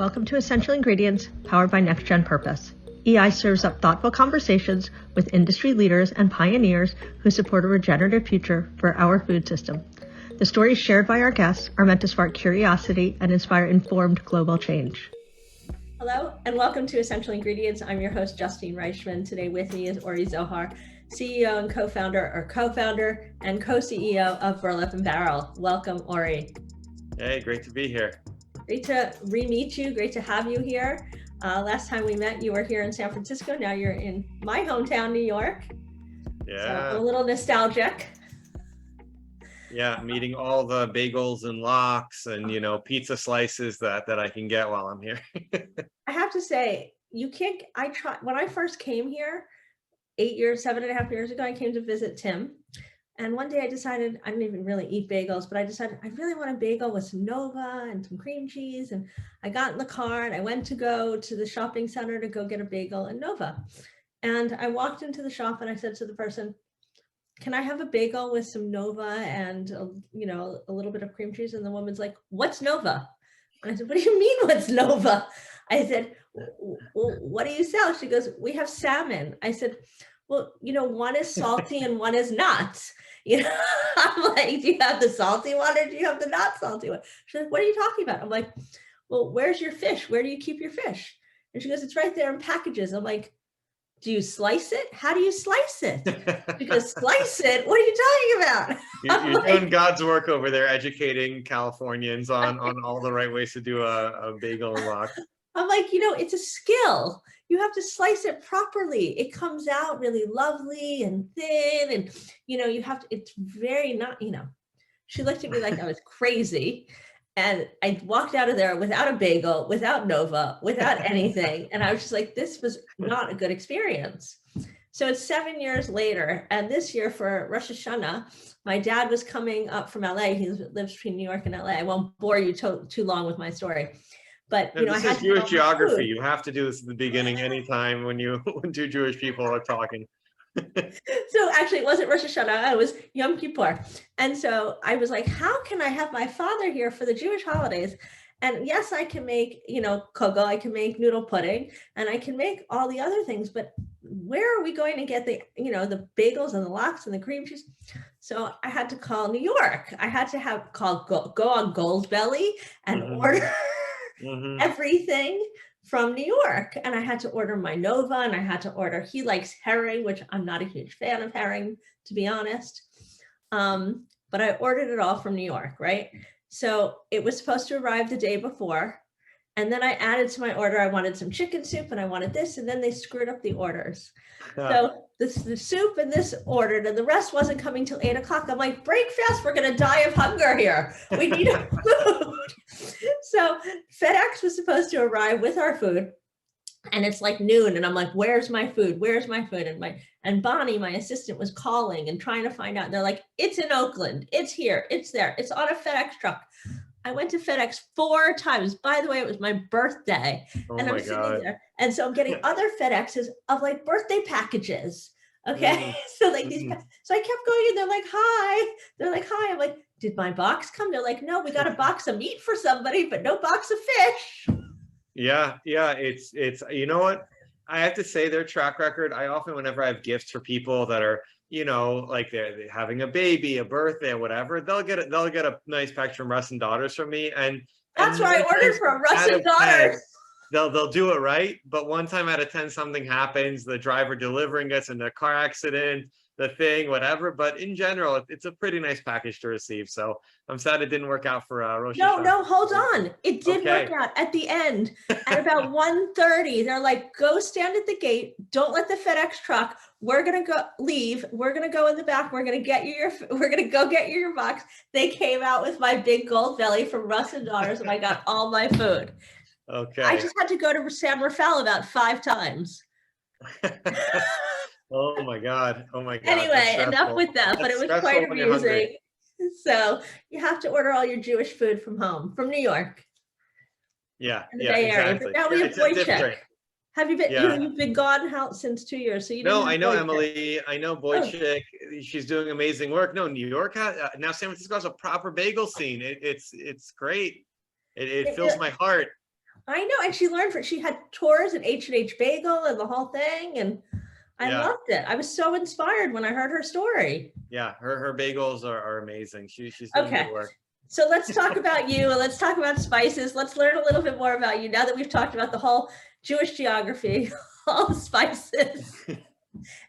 Welcome to Essential Ingredients, powered by Next Gen Purpose. EI serves up thoughtful conversations with industry leaders and pioneers who support a regenerative future for our food system. The stories shared by our guests are meant to spark curiosity and inspire informed global change. Hello, and welcome to Essential Ingredients. I'm your host, Justine Reichman. Today with me is Ori Zohar, CEO and co-founder and co-CEO of Burlap and Barrel. Welcome, Ori. Hey, great to be here. Great to re-meet you. Great to have you here. Last time we met, you were here in San Francisco. Now you're in my hometown, New York. Yeah. So a little nostalgic. Yeah, meeting all the bagels and lox and, pizza slices that I can get while I'm here. I have to say, when I first came here 7.5 years ago, I came to visit Tim. And one day I decided, I didn't even really eat bagels, but I decided I really want a bagel with some Nova and some cream cheese. And I got in the car and I went to go to the shopping center to go get a bagel and Nova. And I walked into the shop and I said to the person, can I have a bagel with some Nova and, a little bit of cream cheese? And the woman's like, what's Nova? And I said, what do you mean, what's Nova? I said, well, what do you sell? She goes, we have salmon. I said, well, one is salty and one is not. I'm like, do you have the salty one or do you have the not salty one? She's like, what are you talking about? I'm like, well, where's your fish? Where do you keep your fish? And she goes, it's right there in packages. I'm like, do you slice it? How do you slice it? Because slice it? What are you talking about? You're doing God's work over there, educating Californians on all the right ways to do a bagel and lox. I'm like, it's a skill. You have to slice it properly. It comes out really lovely and thin. And, you have to, it's very not, she looked at me like I was crazy. And I walked out of there without a bagel, without Nova, without anything. And I was just like, this was not a good experience. So it's 7 years later. And this year for Rosh Hashanah, my dad was coming up from LA. He lives between New York and LA. I won't bore you too long with my story. But this I had is Jewish geography. You have to do this at the beginning anytime when two Jewish people are talking. So actually, it wasn't Rosh Hashanah. It was Yom Kippur. And so I was like, how can I have my father here for the Jewish holidays? And yes, I can make, kugel, I can make noodle pudding, and I can make all the other things. But where are we going to get the bagels and the lox and the cream cheese? So I had to call New York. I had to go on Goldbelly and order everything from New York. And I had to order my Nova, and I had to order, he likes herring, which I'm not a huge fan of herring, to be honest. But I ordered it all from New York, right? So it was supposed to arrive the day before. And then I added to my order, I wanted some chicken soup and I wanted this, and then they screwed up the orders. So the soup and this ordered, and the rest wasn't coming till 8 o'clock. I'm like, break fast, we're gonna die of hunger here. We need our food. So FedEx was supposed to arrive with our food, and it's like noon, and I'm like, where's my food? Where's my food? And Bonnie, my assistant, was calling and trying to find out. And they're like, it's in Oakland, it's here, it's there, it's on a FedEx truck. I went to FedEx 4 times. By the way, it was my birthday. And I'm sitting there. And so I'm getting other FedExes of like birthday packages. Okay. So so I kept going, and they're like, hi. They're like, hi. I'm like, did my box come? They're like, no, we got a box of meat for somebody, but no box of fish. Yeah. It's you know what? I have to say, their track record, whenever I have gifts for people that are, like they're having a baby, a birthday, whatever, they'll get a nice package from Russ and Daughters from me. And that's where I ordered from, Russ and Daughters. They'll do it right. But one time out of 10, something happens. The driver delivering gets in a car accident, the thing, whatever. But in general, it's a pretty nice package to receive. So I'm sad it didn't work out for Rosh Hashanah. No, hold on. It did work out at the end. At about 1:30, they're like, go stand at the gate. Don't let the FedEx truck. We're going to leave. We're going to go in the back. We're going to go get you your box. They came out with my big gold belly from Russ and Daughters, and I got all my food. Okay. I just had to go to San Rafael about 5 times. Oh my God. Anyway, enough with that, but it was quite amusing. So you have to order all your Jewish food from home, from New York. Yeah, exactly. But now we have Boychik. Have you been? You've been gone since 2 years, so you didn't. No, I know Emily. I know Boychik. She's doing amazing work. No, New York now. San Francisco has a proper bagel scene. It's great. It fills my heart. I know, and she had tours at H&H Bagel and the whole thing, and I Yeah. loved it. I was so inspired when I heard her story. Yeah, her bagels are amazing. She's doing good Okay, work. so let's talk about you, and let's talk about spices. Let's learn a little bit more about you now that we've talked about the whole Jewish geography, all the spices,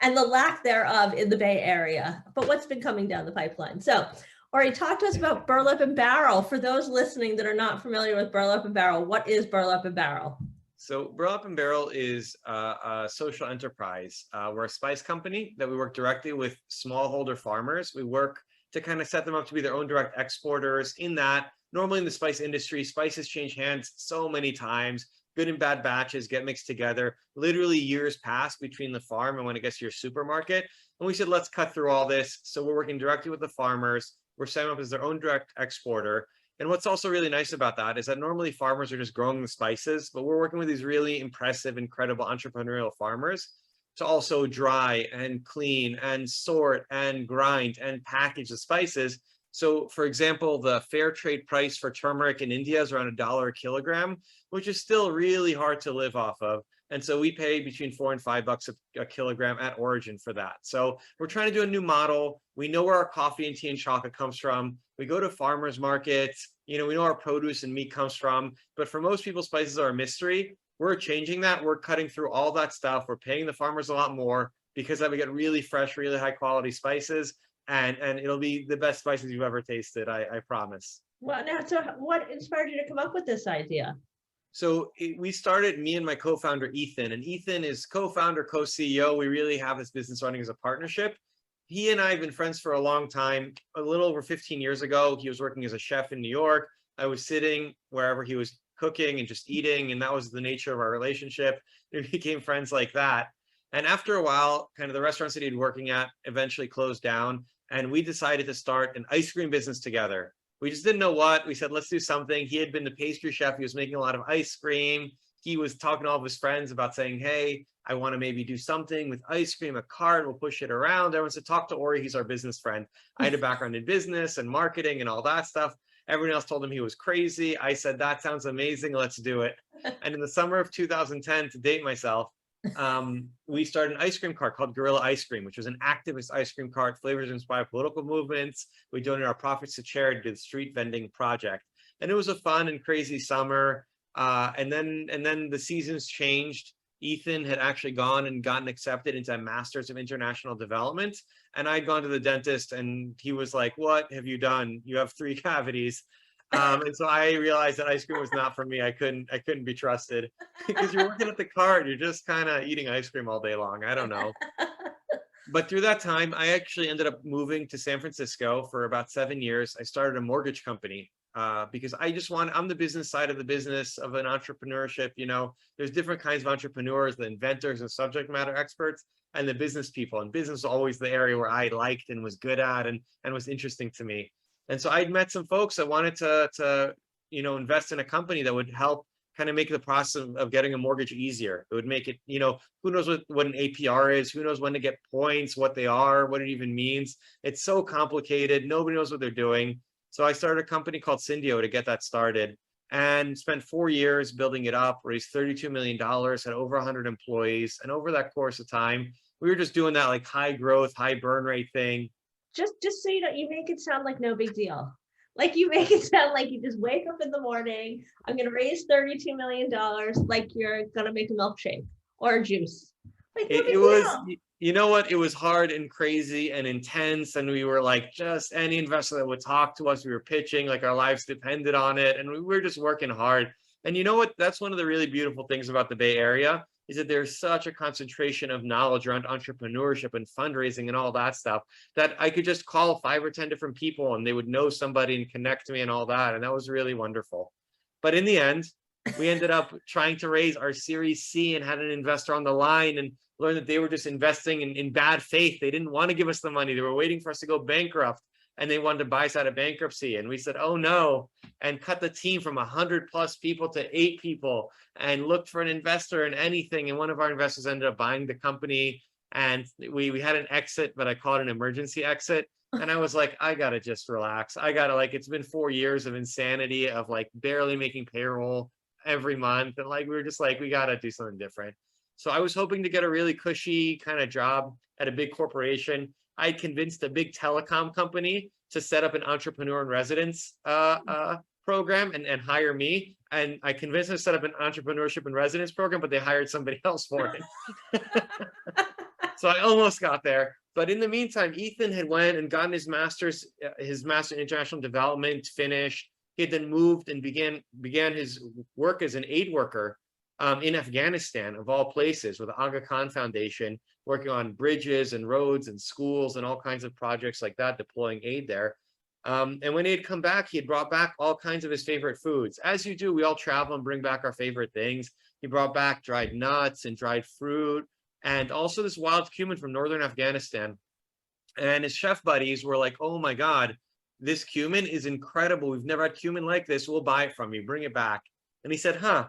and the lack thereof in the Bay Area. But what's been coming down the pipeline? So, Ori, talk to us about Burlap and Barrel. For those listening that are not familiar with Burlap and Barrel, what is Burlap and Barrel? So Burlap and Barrel is a social enterprise. We're a spice company that we work directly with smallholder farmers. We work to kind of set them up to be their own direct exporters. In that, normally in the spice industry, spices change hands so many times. Good and bad batches get mixed together. Literally years pass between the farm and when it gets to your supermarket. And we said, let's cut through all this. So we're working directly with the farmers. We're setting up as their own direct exporter. And what's also really nice about that is that normally farmers are just growing the spices, but we're working with these really impressive, incredible entrepreneurial farmers to also dry and clean and sort and grind and package the spices. So for example, the fair trade price for turmeric in India is around $1 a kilogram, which is still really hard to live off of. And so we pay between $4 and $5 a kilogram at origin for that. So we're trying to do a new model. We know where our coffee and tea and chocolate comes from. We go to farmers markets, we know our produce and meat comes from, but for most people, spices are a mystery. We're changing that. We're cutting through all that stuff. We're paying the farmers a lot more because that we get really fresh, really high quality spices. And it'll be the best spices you've ever tasted, I promise. Well, now, so what inspired you to come up with this idea? So we started, me and my co-founder, Ethan, and Ethan is co-founder, co-CEO. We really have this business running as a partnership. He and I have been friends for a long time. A little over 15 years ago, he was working as a chef in New York. I was sitting wherever he was cooking and just eating, and that was the nature of our relationship. We became friends like that. And after a while, kind of the restaurants that he'd working at eventually closed down, and we decided to start an ice cream business together. We just didn't know what. We said, let's do something. He had been the pastry chef. He was making a lot of ice cream. He was talking to all of his friends about saying, hey, I want to maybe do something with ice cream, a cart, we'll push it around. Everyone said, talk to Ori, he's our business friend. I had a background in business and marketing and all that stuff. Everyone else told him he was crazy. I said, that sounds amazing, let's do it. And in the summer of 2010, to date myself, we started an ice cream cart called Gorilla Ice Cream, which was an activist ice cream cart, flavors inspired political movements. We donated our profits to charity to the street vending project. And it was a fun and crazy summer. And then the seasons changed. Ethan had actually gone and gotten accepted into a Master's of International Development. And I'd gone to the dentist and he was like, what have you done? You have 3 cavities. And so I realized that ice cream was not for me. I couldn't be trusted because you're working at the cart. You're just kind of eating ice cream all day long. I don't know. But through that time, I actually ended up moving to San Francisco for about 7 years. I started a mortgage company because I'm the business side of the business of an entrepreneurship. There's different kinds of entrepreneurs, the inventors and subject matter experts, and the business people. And business was always the area where I liked and was good at and was interesting to me. And so I'd met some folks that wanted to invest in a company that would help kind of make the process of getting a mortgage easier. It would make it, who knows what an APR is, who knows when to get points, what they are, what it even means. It's so complicated. Nobody knows what they're doing. So I started a company called Syndio to get that started and spent 4 years building it up, raised $32 million, had over 100 employees. And over that course of time, we were just doing that like high growth, high burn rate thing. Just so you know, you make it sound like no big deal. Like you make it sound like you just wake up in the morning, I'm going to raise $32 million, like you're going to make a milkshake or a juice. Like no big deal. You know what? It was hard and crazy and intense. And we were like, just any investor that would talk to us, we were pitching, like our lives depended on it. And we were just working hard. And you know what? That's one of the really beautiful things about the Bay Area is that there's such a concentration of knowledge around entrepreneurship and fundraising and all that stuff that I could just call 5 or 10 different people and they would know somebody and connect to me and all that. And that was really wonderful. But in the end, we ended up trying to raise our Series C and had an investor on the line and learned that they were just investing in bad faith. They didn't want to give us the money. They were waiting for us to go bankrupt and they wanted to buy us out of bankruptcy. And we said, oh no, and cut the team from 100+ people to 8 people and looked for an investor in anything. And one of our investors ended up buying the company and we had an exit, but I called it an emergency exit. And I was like, I gotta just relax. It's been 4 years of insanity of like barely making payroll. every month. And like, we were just like, we got to do something different. So I was hoping to get a really cushy kind of job at a big corporation. I convinced a big telecom company to set up an entrepreneur in residence program and hire me. And I convinced them to set up an entrepreneurship in residence program, but they hired somebody else for it. So I almost got there. But in the meantime, Ethan had went and gotten his master's in international development finished. He had then moved and began his work as an aid worker in Afghanistan, of all places, with the Aga Khan Foundation, working on bridges and roads and schools and all kinds of projects like that, deploying aid there. And when he had come back, he had brought back all kinds of his favorite foods. As you do, we all travel and bring back our favorite things. He brought back dried nuts and dried fruit, and also this wild cumin from northern Afghanistan. And his chef buddies were like, oh my God, this cumin is incredible. We've never had cumin like this. We'll buy it from you. Bring it back. And he said, huh.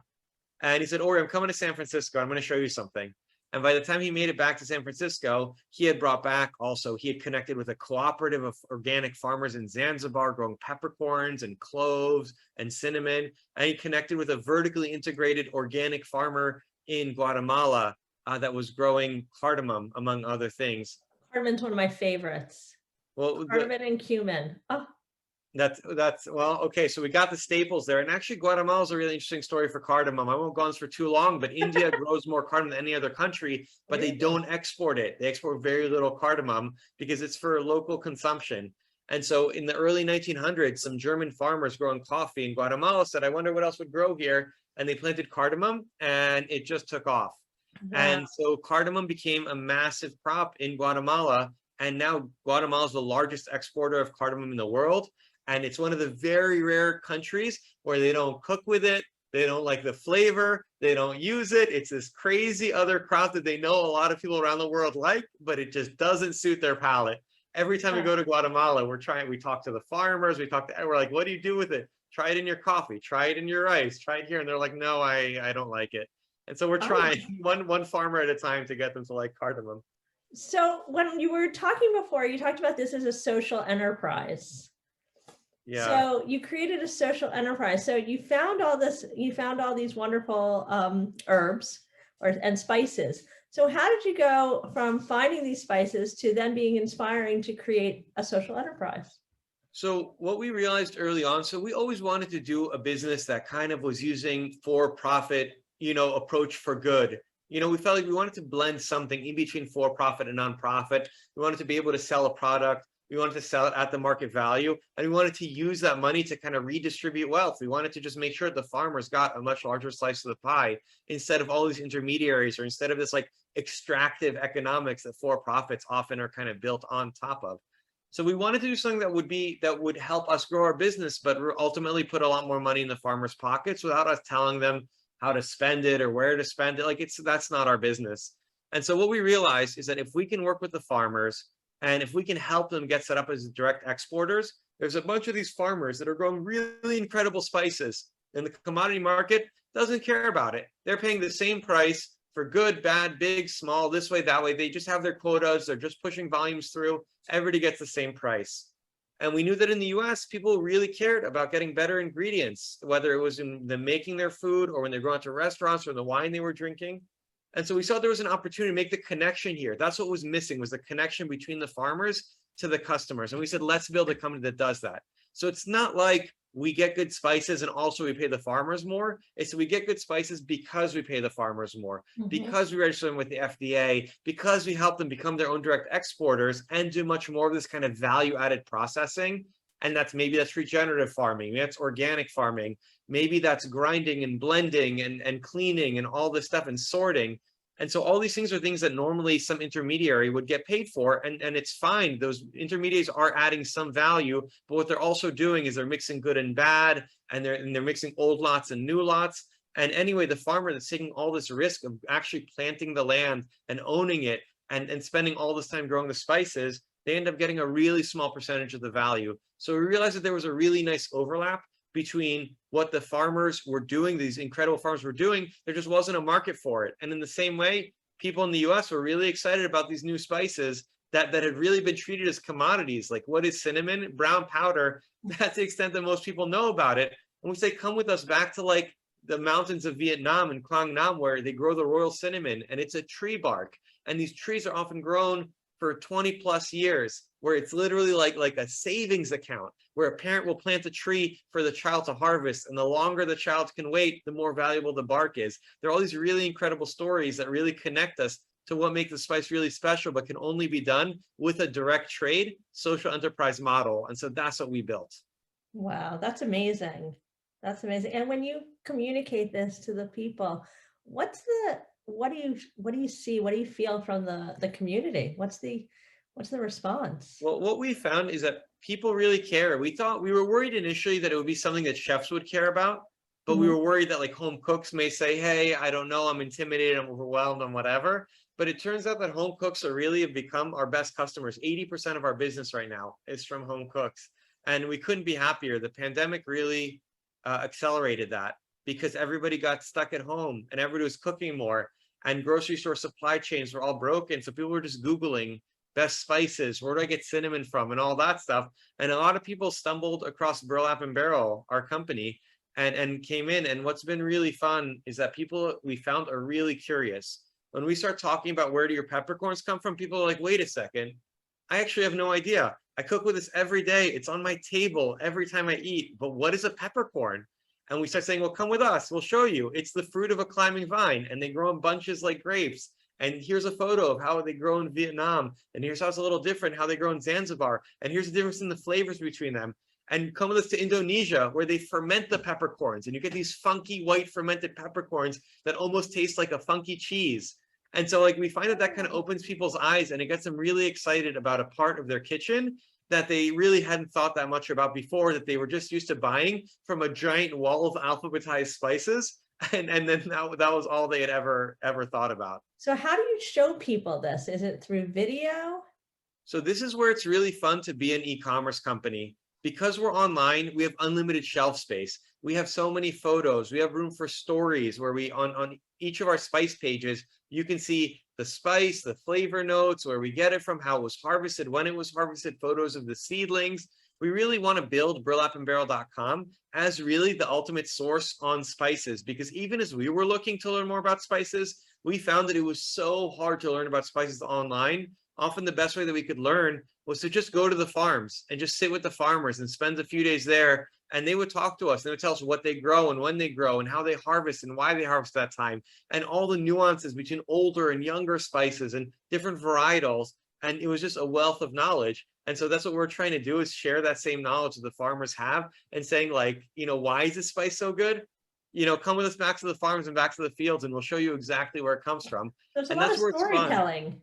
And he said, Ori, I'm coming to San Francisco. I'm going to show you something. And by the time he made it back to San Francisco, he had brought back also, he had connected with a cooperative of organic farmers in Zanzibar growing peppercorns and cloves and cinnamon. And he connected with a vertically integrated organic farmer in Guatemala that was growing cardamom, among other things. Cardamon's one of my favorites. Well, cardamom and cumin. Oh. That's well, okay. So we got the staples there, and actually, Guatemala is a really interesting story for cardamom. I won't go on this for too long, but India grows more cardamom than any other country, but they don't export it. They export very little cardamom because it's for local consumption. And so, in the early 1900s, some German farmers growing coffee in Guatemala said, "I wonder what else would grow here," and they planted cardamom, and it just took off. Wow. And so, cardamom became a massive crop in Guatemala, and now Guatemala is the largest exporter of cardamom in the world. And it's one of the very rare countries where they don't cook with it. They don't like the flavor. They don't use it. It's this crazy other crop that they know a lot of people around the world like, but it just doesn't suit their palate. Every time we go to Guatemala, we talk to the farmers, we're like, what do you do with it? Try it in your coffee, try it in your rice, try it here. And they're like, no, I don't like it. And so we're trying one farmer at a time to get them to like cardamom. So when you were talking before, you talked about this as a social enterprise. Yeah. So you created a social enterprise. So you found all these wonderful herbs and spices. So how did you go from finding these spices to then being inspiring to create a social enterprise? So what we realized early on, so we always wanted to do a business that kind of was using for-profit, approach for good. We felt like we wanted to blend something in between for-profit and nonprofit. We wanted to be able to sell a product. We wanted to sell it at the market value, and we wanted to use that money to kind of redistribute wealth. We wanted to just make sure the farmers got a much larger slice of the pie instead of all these intermediaries, or instead of this like extractive economics that for-profits often are kind of built on top of. So we wanted to do something that would help us grow our business, but ultimately put a lot more money in the farmers' pockets without us telling them how to spend it or where to spend it. Like that's not our business. And so what we realized is that if we can work with the farmers, and if we can help them get set up as direct exporters, there's a bunch of these farmers that are growing really incredible spices, and the commodity market doesn't care about it. They're paying the same price for good, bad, big, small, this way, that way. They just have their quotas. They're just pushing volumes through. Everybody gets the same price. And we knew that in the US, people really cared about getting better ingredients, whether it was in them making their food or when they go out to restaurants or the wine they were drinking. And so we saw there was an opportunity to make the connection here. That's what was missing, was the connection between the farmers to the customers. And we said, let's build a company that does that. So it's not like we get good spices and also we pay the farmers more. It's we get good spices because we pay the farmers more, because we register them with the FDA, because we help them become their own direct exporters and do much more of this kind of value-added processing. And maybe that's regenerative farming, that's organic farming, maybe that's grinding and blending and cleaning and all this stuff and sorting. And so all these things are things that normally some intermediary would get paid for, and it's fine. Those intermediaries are adding some value, but what they're also doing is they're mixing good and bad, and they're mixing old lots and new lots. And anyway, the farmer that's taking all this risk of actually planting the land and owning it and spending all this time growing the spices, they end up getting a really small percentage of the value. So we realized that there was a really nice overlap between what the farmers were doing, these incredible farmers were doing. There just wasn't a market for it. And in the same way, people in the US were really excited about these new spices that had really been treated as commodities. Like, what is cinnamon? Brown powder. That's the extent that most people know about it. And we say, come with us back to like the mountains of Vietnam and Quang Nam where they grow the royal cinnamon, and it's a tree bark. And these trees are often grown for 20 plus years, where it's literally like a savings account, where a parent will plant a tree for the child to harvest. And the longer the child can wait, the more valuable the bark is. There are all these really incredible stories that really connect us to what makes the spice really special, but can only be done with a direct trade social enterprise model. And so that's what we built. Wow, that's amazing. That's amazing. And when you communicate this to the people, what do you see? What do you feel from the community? What's the response? Well, what we found is that people really care. We were worried initially that it would be something that chefs would care about, but we were worried that like home cooks may say, hey, I don't know, I'm intimidated, I'm overwhelmed, I'm whatever. But it turns out that home cooks are really have become our best customers. 80% of our business right now is from home cooks. And we couldn't be happier. The pandemic really accelerated that, because everybody got stuck at home and everybody was cooking more, and grocery store supply chains were all broken. So people were just Googling best spices, where do I get cinnamon from, and all that stuff. And a lot of people stumbled across Burlap and Barrel, our company, and came in. And what's been really fun is that people we found are really curious. When we start talking about where do your peppercorns come from, people are like, wait a second, I actually have no idea. I cook with this every day. It's on my table every time I eat. But what is a peppercorn? And we start saying, well, come with us. We'll show you. It's the fruit of a climbing vine, and they grow in bunches like grapes. And here's a photo of how they grow in Vietnam. And here's how it's a little different, how they grow in Zanzibar. And here's the difference in the flavors between them. And come with us to Indonesia, where they ferment the peppercorns. And you get these funky white fermented peppercorns that almost taste like a funky cheese. And so like we find that that kind of opens people's eyes, and it gets them really excited about a part of their kitchen that they really hadn't thought that much about before, that they were just used to buying from a giant wall of alphabetized spices. And then that was all they had ever thought about. So how do you show people this? Is it through video? So this is where it's really fun to be an e-commerce company. Because we're online, we have unlimited shelf space. We have so many photos. We have room for stories where we, on each of our spice pages, you can see the spice, the flavor notes, where we get it from, how it was harvested, when it was harvested, photos of the seedlings. We really want to build burlapandbarrel.com as really the ultimate source on spices, because even as we were looking to learn more about spices, we found that it was so hard to learn about spices online. Often the best way that we could learn was to just go to the farms and just sit with the farmers and spend a few days there. And they would talk to us. They would tell us what they grow and when they grow and how they harvest and why they harvest that time, and all the nuances between older and younger spices and different varietals. And it was just a wealth of knowledge. And so that's what we're trying to do, is share that same knowledge that the farmers have, and saying like, you know, why is this spice so good? You know, come with us back to the farms and back to the fields, and we'll show you exactly where it comes from. There's a And lot that's of where it's fun. storytelling.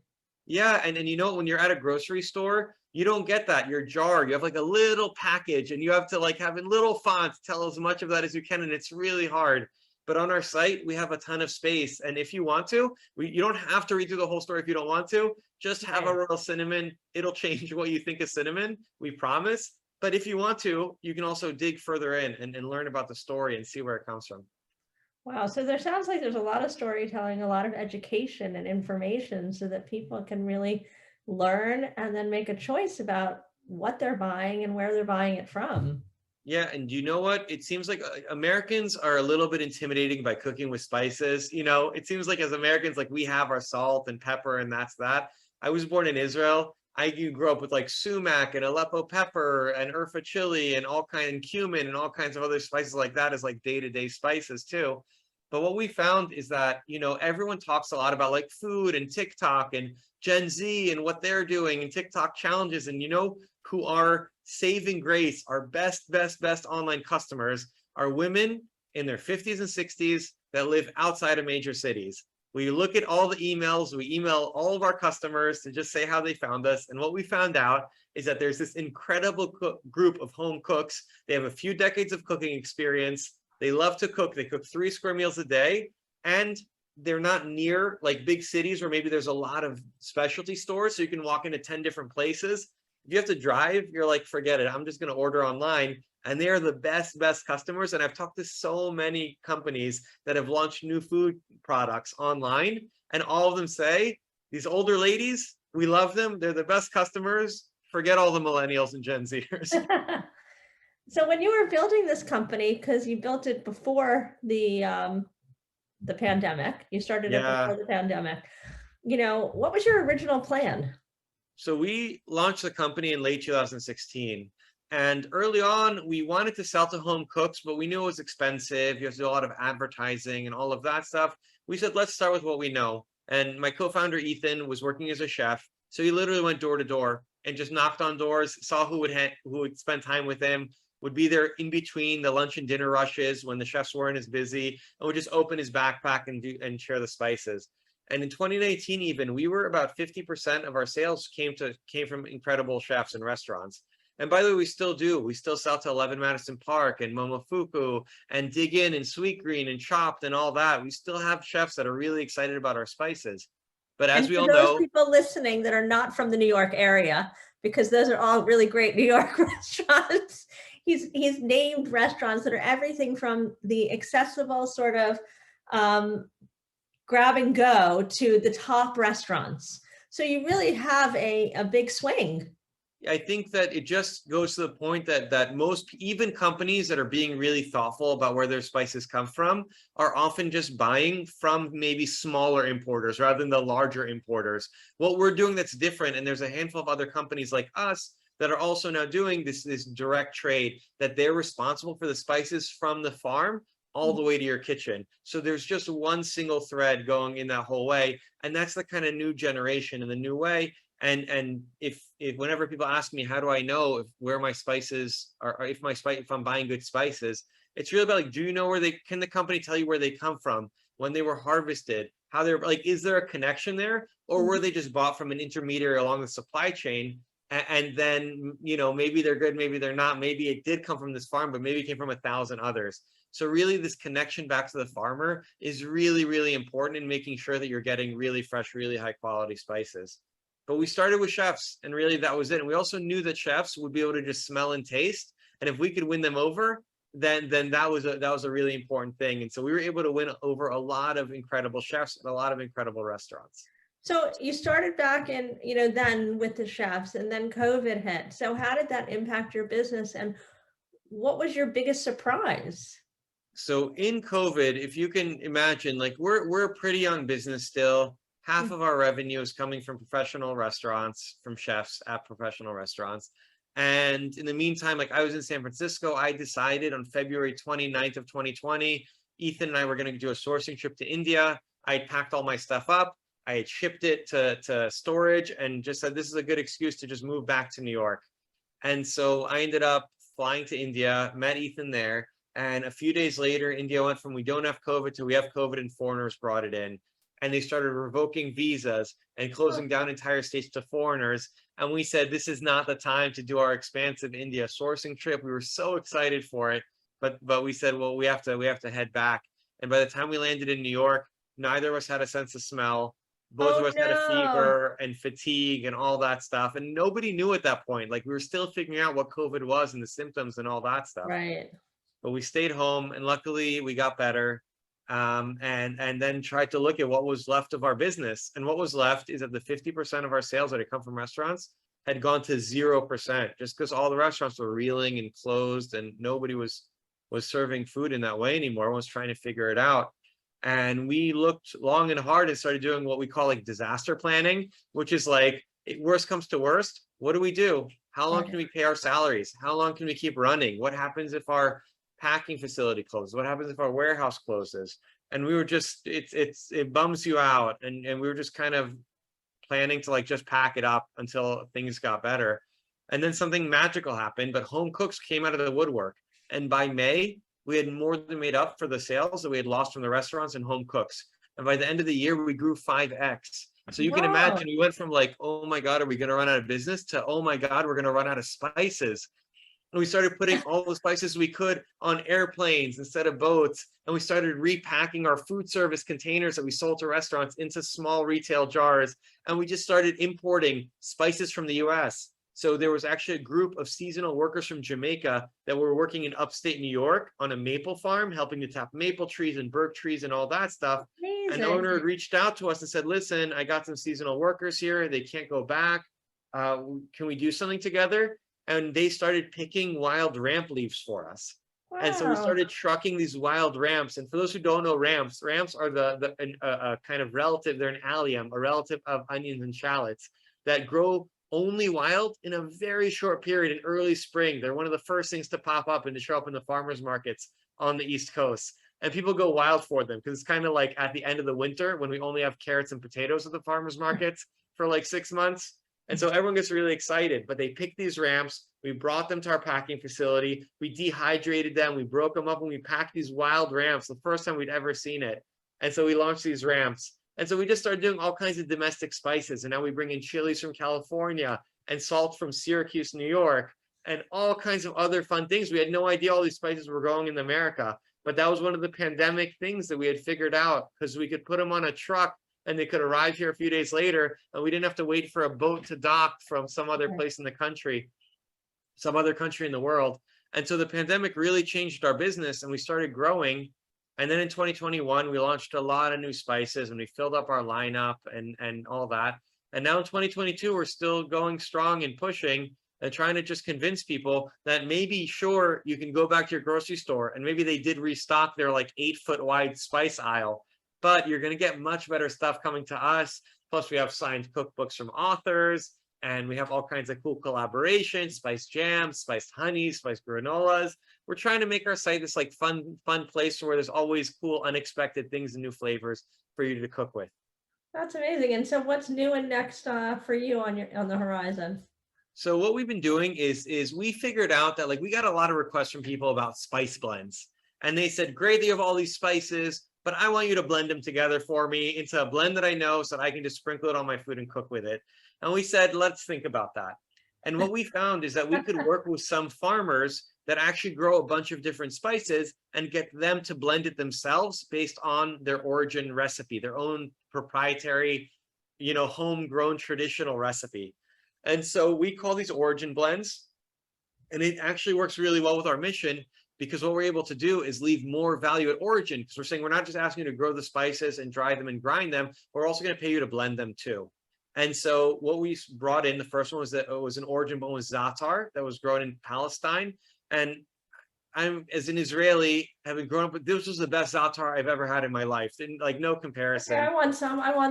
Yeah, and you know, when you're at a grocery store, you don't get that. Your jar, you have like a little package, and you have to like have in little fonts tell as much of that as you can, and it's really hard. But on our site, we have a ton of space, and if you want to, you don't have to read through the whole story if you don't want to. Just have a royal cinnamon. It'll change what you think is cinnamon, we promise. But if you want to, you can also dig further in and learn about the story and see where it comes from. Wow. So there sounds like there's a lot of storytelling, a lot of education and information, so that people can really learn and then make a choice about what they're buying and where they're buying it from. Yeah, and you know what? It seems like Americans are a little bit intimidating by cooking with spices. You know, it seems like as Americans, like we have our salt and pepper, and that's that. I was born in Israel. I grew up with like sumac and Aleppo pepper and Urfa chili and all kind of cumin and all kinds of other spices like that as like day-to-day spices too. But what we found is that, you know, everyone talks a lot about like food and TikTok and Gen Z and what they're doing and TikTok challenges. And you know who are saving grace, our best online customers, are women in their 50s and 60s that live outside of major cities. We look at all the emails, we email all of our customers to just say how they found us. And what we found out is that there's this incredible group of home cooks. They have a few decades of cooking experience. They love to cook. They cook 3 square meals a day, and they're not near like big cities where maybe there's a lot of specialty stores, so you can walk into 10 different places. If you have to drive, you're like, forget it. I'm just going to order online. And they are the best customers. And I've talked to so many companies that have launched new food products online, and all of them say, these older ladies, we love them. They're the best customers. Forget all the millennials and Gen Zers. So when you were building this company, because you built it before the pandemic, you started it before Yeah. the pandemic, what was your original plan? So we launched the company in late 2016. And early on, we wanted to sell to home cooks, but we knew it was expensive. You have to do a lot of advertising and all of that stuff. We said, let's start with what we know. And my co-founder, Ethan, was working as a chef. So he literally went door to door and just knocked on doors, saw who would spend time with him, would be there in between the lunch and dinner rushes when the chefs weren't as busy, and would just open his backpack and share the spices. And in 2019, even we were about 50% of our sales came from incredible chefs and restaurants. And by the way, we still do. We still sell to 11 Madison Park and Momofuku and Dig In and Sweet Green and Chopped and all that. We still have chefs that are really excited about our spices. But as And we for all those know, people listening that are not from the New York area, because those are all really great New York restaurants, he's named restaurants that are everything from the accessible sort of grab and go to the top restaurants. So you really have a big swing. I think that it just goes to the point that most even companies that are being really thoughtful about where their spices come from are often just buying from maybe smaller importers rather than the larger importers. What we're doing that's different, and there's a handful of other companies like us that are also now doing this direct trade, that they're responsible for the spices from the farm all the way to your kitchen. So there's just one single thread going in that whole way, and that's the kind of new generation and the new way. And if whenever people ask me how do I know if where my spices are, or if I'm buying good spices, it's really about like, do you know where can the company tell you where they come from, when they were harvested, how they're like, is there a connection there, or were they just bought from an intermediary along the supply chain? And then, maybe they're good, maybe they're not, maybe it did come from this farm, but maybe it came from 1,000 others. So really this connection back to the farmer is really, really important in making sure that you're getting really fresh, really high quality spices. But we started with chefs, and really that was it. And we also knew that chefs would be able to just smell and taste. And if we could win them over, then that was a really important thing. And so we were able to win over a lot of incredible chefs and a lot of incredible restaurants. So you started back in, then with the chefs, and then COVID hit. So how did that impact your business, and what was your biggest surprise? So in COVID, if you can imagine, like we're a pretty young business still. Half of our revenue is coming from professional restaurants, from chefs at professional restaurants. And in the meantime, like I was in San Francisco, I decided on February 29th of 2020, Ethan and I were going to do a sourcing trip to India. I had packed all my stuff up. I had shipped it to storage and just said, this is a good excuse to just move back to New York. And so I ended up flying to India, met Ethan there. And a few days later, India went from we don't have COVID to we have COVID and foreigners brought it in. And they started revoking visas and closing down entire states to foreigners. And we said, this is not the time to do our expansive India sourcing trip. We were so excited for it. But we said, well, we have to head back. And by the time we landed in New York, neither of us had a sense of smell. Both of us had a fever and fatigue and all that stuff. And nobody knew at that point. Like we were still figuring out what COVID was and the symptoms and all that stuff. Right. But we stayed home, and luckily we got better. And then tried to look at what was left of our business. And what was left is that the 50% of our sales that had come from restaurants had gone to 0%, just because all the restaurants were reeling and closed, and nobody was serving food in that way anymore. Everyone was trying to figure it out. And we looked long and hard and started doing what we call like disaster planning, which is like, worst comes to worst, what do we do? How long can we pay our salaries? How long can we keep running? What happens if our packing facility closes? What happens if our warehouse closes? And we were just, it bums you out. And we were just kind of planning to like just pack it up until things got better. And then something magical happened, but home cooks came out of the woodwork. And by May, we had more than made up for the sales that we had lost from the restaurants and home cooks. And by the end of the year, we grew 5x. So you can imagine, we went from like, oh my God, are we going to run out of business, to, oh my God, we're going to run out of spices. And we started putting all the spices we could on airplanes instead of boats. And we started repacking our food service containers that we sold to restaurants into small retail jars. And we just started importing spices from the US. So there was actually a group of seasonal workers from Jamaica that were working in upstate New York on a maple farm, helping to tap maple trees and birch trees and all that stuff. Amazing. An owner had reached out to us and said, listen, I got some seasonal workers here. They can't go back. Can we do something together? and they started picking wild ramp leaves for us. And so we Wow. started trucking these wild ramps. And for those who don't know ramps, ramps are kind of relative, they're an allium, a relative of onions and shallots that grow only wild in a very short period in early spring. They're one of the first things to pop up and to show up in the farmers markets on the East Coast. And people go wild for them because it's kind of like at the end of the winter when we only have carrots and potatoes at the farmers markets for like 6 months. And so everyone gets really excited, but they pick these ramps. We brought them to our packing facility. We dehydrated them. We broke them up and we packed these wild ramps, the first time we'd ever seen it. And so we launched these ramps. And so we just started doing all kinds of domestic spices. And now we bring in chilies from California and salt from Syracuse, New York, and all kinds of other fun things. We had no idea all these spices were going in America, but that was one of the pandemic things that we had figured out, because we could put them on a truck and they could arrive here a few days later, and we didn't have to wait for a boat to dock from some other place in the country, some other country in the world. And so the pandemic really changed our business and we started growing. And then in 2021, we launched a lot of new spices and we filled up our lineup and all that. And now in 2022, we're still going strong and pushing and trying to just convince people that maybe, sure, you can go back to your grocery store and maybe they did restock their like 8-foot wide spice aisle, but you're going to get much better stuff coming to us. Plus we have signed cookbooks from authors, and we have all kinds of cool collaborations, spice jams, spiced honey, spiced granolas. We're trying to make our site this like fun place where there's always cool, unexpected things and new flavors for you to cook with. That's amazing. And so what's new and next for you on the horizon? So what we've been doing is we figured out that like we got a lot of requests from people about spice blends. And they said, great, you have all these spices, but I want you to blend them together for me into a blend that I know so that I can just sprinkle it on my food and cook with it. And we said, let's think about that. And what we found is that we could work with some farmers that actually grow a bunch of different spices and get them to blend it themselves based on their origin recipe, their own proprietary, homegrown traditional recipe. And so we call these origin blends, and it actually works really well with our mission, because what we're able to do is leave more value at origin, because we're saying we're not just asking you to grow the spices and dry them and grind them, we're also going to pay you to blend them too. And so what we brought in, the first one was that it was an origin blend with za'atar that was grown in Palestine. And I'm, as an Israeli, having grown up, this was the best za'atar I've ever had in my life. Like no comparison. Okay, I want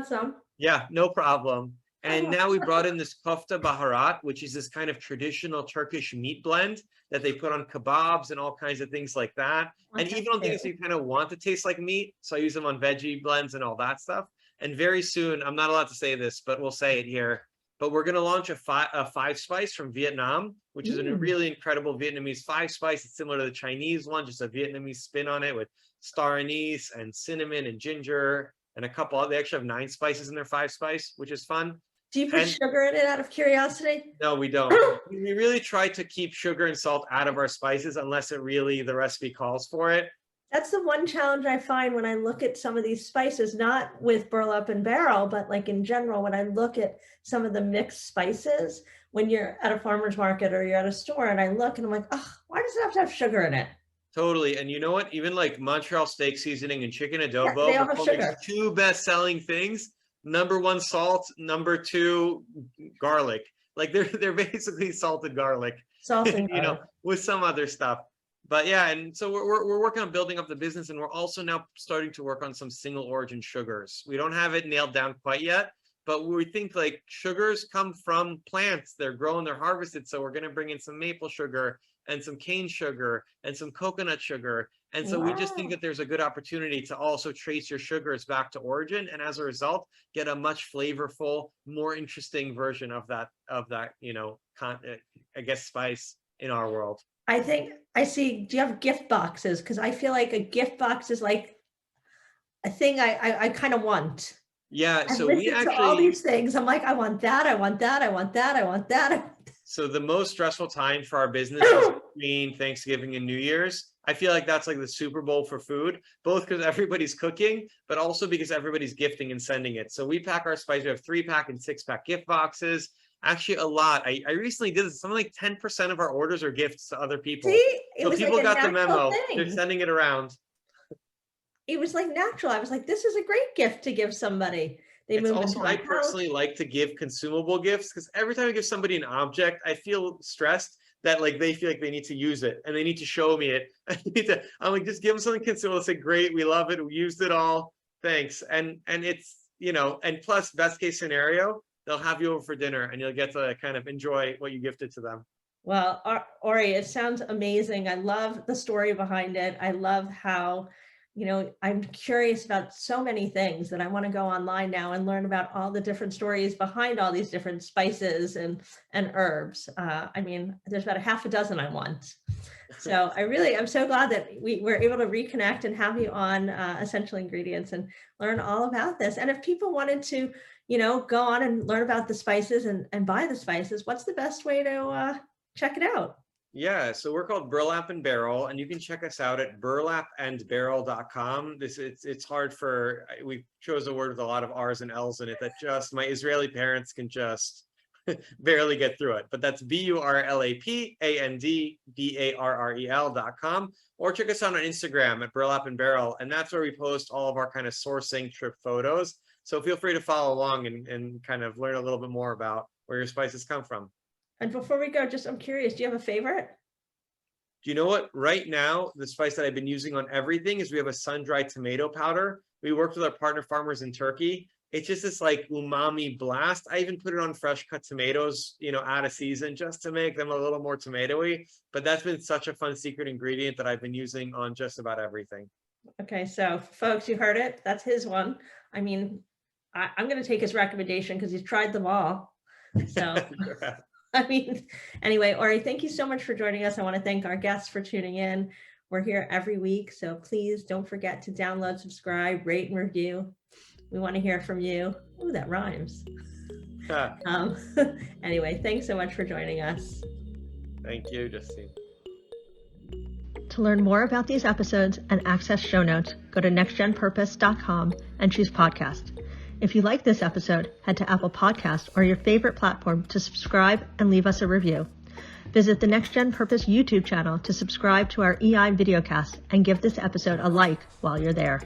some. Yeah, no problem. And now we brought in this kofta baharat, which is this kind of traditional Turkish meat blend that they put on kebabs and all kinds of things like that. And even on things you kind of want to taste like meat. So I use them on veggie blends and all that stuff. And very soon, I'm not allowed to say this, but we'll say it here, but we're going to launch a five spice from Vietnam, which is a really incredible Vietnamese 5-spice. It's similar to the Chinese one, just a Vietnamese spin on it with star anise and cinnamon and ginger and a couple. They actually have 9 spices in their 5-spice, which is fun. Do you put sugar in it out of curiosity? No, we don't. We really try to keep sugar and salt out of our spices unless it really, the recipe calls for it. That's the one challenge I find when I look at some of these spices, not with Burlap and Barrel, but like in general, when I look at some of the mixed spices, when you're at a farmer's market or you're at a store and I look and I'm like, oh, why does it have to have sugar in it? Totally. And you know what? Even like Montreal steak seasoning and chicken adobo, they all have sugar. 2 best-selling things. Number 1, salt. Number 2, garlic. Like they're basically salted garlic, with some other stuff. But yeah, and so we're working on building up the business, and we're also now starting to work on some single origin sugars. We don't have it nailed down quite yet, but we think like sugars come from plants. They're grown, they're harvested. So we're going to bring in some maple sugar and some cane sugar and some coconut sugar. And so we just think that there's a good opportunity to also trace your sugars back to origin, and as a result, get a much flavorful, more interesting version of that, I guess, spice in our world. I think I see, do you have gift boxes? Because I feel like a gift box is like a thing I kind of want. Yeah, I've so we actually to all these things. I'm like, I want that, I want that, I want that, I want that. So the most stressful time for our business is between Thanksgiving and New Year's. I feel like that's like the Super Bowl for food, both because everybody's cooking, but also because everybody's gifting and sending it. So we pack our spice. We have 3-pack and 6-pack gift boxes. Actually, a lot. I recently did this. Something like 10% of our orders are gifts to other people. See? So people like got the memo. Thing. They're sending it around. It was like natural. I was like, this is a great gift to give somebody. It's also, I personally like to give consumable gifts, because every time I give somebody an object, I feel stressed that like they feel like they need to use it and they need to show me it. I'm like, just give them something consistent. They'll say, great, we love it, we used it all, thanks. And it's, you know, and plus best case scenario, they'll have you over for dinner and you'll get to kind of enjoy what you gifted to them. Well, Ori, it sounds amazing. I love the story behind it. I love how, you know, I'm curious about so many things that I want to go online now and learn about all the different stories behind all these different spices and herbs. I mean, there's about a half a dozen I want. So I'm so glad that we were able to reconnect and have you on Essential Ingredients and learn all about this. And if people wanted to, you know, go on and learn about the spices and buy the spices, what's the best way to check it out? Yeah, so we're called Burlap and Barrel, and you can check us out at burlapandbarrel.com. It's hard for, we chose a word with a lot of R's and L's in it that just my Israeli parents can just barely get through it. But that's burlapandbarrel.com, or check us out on Instagram at Burlap and Barrel, and that's where we post all of our kind of sourcing trip photos. So feel free to follow along and kind of learn a little bit more about where your spices come from. And before we go, I'm curious, do you have a favorite? Do you know what? Right now, the spice that I've been using on everything is we have a sun-dried tomato powder. We worked with our partner farmers in Turkey. It's just this like umami blast. I even put it on fresh cut tomatoes, you know, out of season just to make them a little more tomatoey. But that's been such a fun secret ingredient that I've been using on just about everything. Okay, so folks, you heard it. That's his one. I mean, I'm going to take his recommendation because he's tried them all. So. I mean, anyway, Ori, thank you so much for joining us. I want to thank our guests for tuning in. We're here every week, so please don't forget to download, subscribe, rate, and review. We want to hear from you. Ooh, that rhymes. Anyway, thanks so much for joining us. Thank you, Justine. To learn more about these episodes and access show notes, go to nextgenpurpose.com and choose podcast. If you like this episode, head to Apple Podcasts or your favorite platform to subscribe and leave us a review. Visit the Next Gen Purpose YouTube channel to subscribe to our EI videocast and give this episode a like while you're there.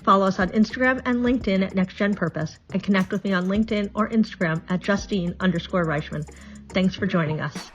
Follow us on Instagram and LinkedIn at Next Gen Purpose and connect with me on LinkedIn or Instagram at Justine_Reichman. Thanks for joining us.